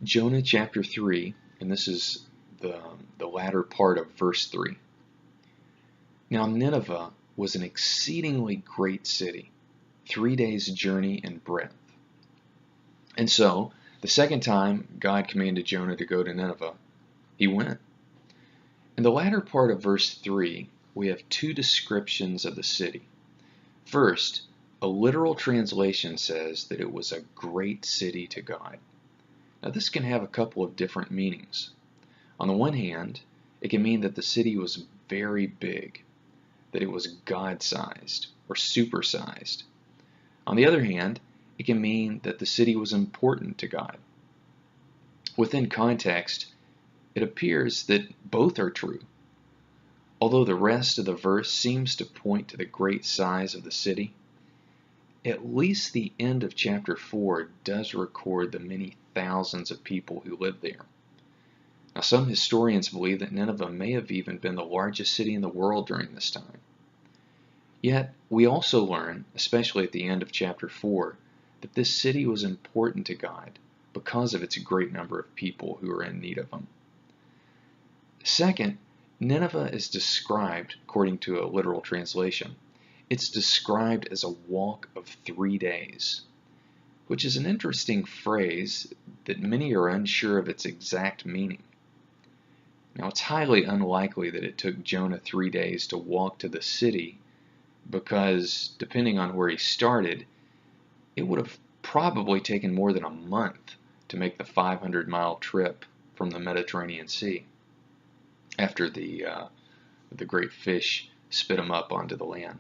Jonah chapter 3, and this is the latter part of verse 3. Now Nineveh was an exceedingly great city, 3 days' journey in breadth. And so, the second time God commanded Jonah to go to Nineveh, he went. In the latter part of verse 3, we have two descriptions of the city. First, a literal translation says that it was a great city to God. Now this can have a couple of different meanings. On the one hand, it can mean that the city was very big, that it was God-sized or supersized. On the other hand, it can mean that the city was important to God. Within context, it appears that both are true. Although the rest of the verse seems to point to the great size of the city, at least the end of chapter 4 does record the many thousands of people who lived there. Now, some historians believe that Nineveh may have even been the largest city in the world during this time. Yet, we also learn, especially at the end of chapter 4, that this city was important to God because of its great number of people who were in need of Him. Second, Nineveh is described, according to a literal translation, it's described as a walk of 3 days, which is an interesting phrase that many are unsure of its exact meaning. Now, it's highly unlikely that it took Jonah 3 days to walk to the city because, depending on where he started, it would have probably taken more than a month to make the 500-mile trip from the Mediterranean Sea after the great fish spit him up onto the land.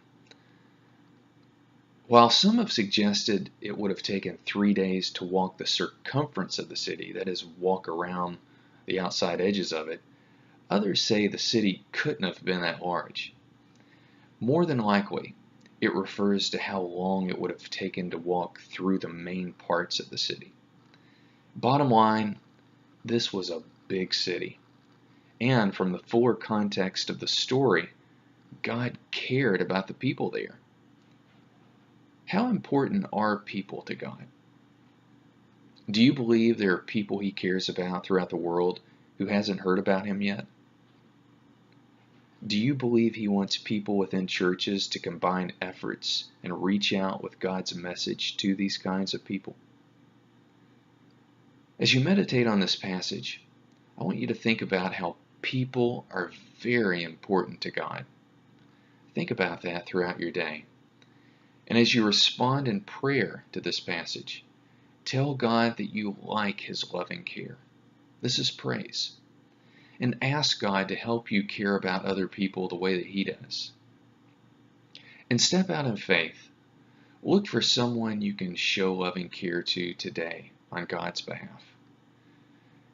While some have suggested it would have taken 3 days to walk the circumference of the city, that is, walk around the outside edges of it, others say the city couldn't have been that large. More than likely, it refers to how long it would have taken to walk through the main parts of the city. Bottom line, this was a big city. And from the fuller context of the story, God cared about the people there. How important are people to God? Do you believe there are people He cares about throughout the world who hasn't heard about Him yet? Do you believe He wants people within churches to combine efforts and reach out with God's message to these kinds of people? As you meditate on this passage, I want you to think about how people are very important to God. Think about that throughout your day. And as you respond in prayer to this passage, tell God that you like His loving care. This is praise. And ask God to help you care about other people the way that He does. And step out in faith. Look for someone you can show loving care to today on God's behalf.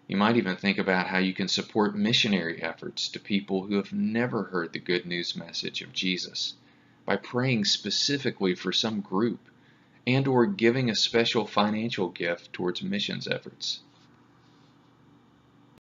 You might even think about how you can support missionary efforts to people who have never heard the good news message of Jesus by praying specifically for some group and or giving a special financial gift towards missions efforts.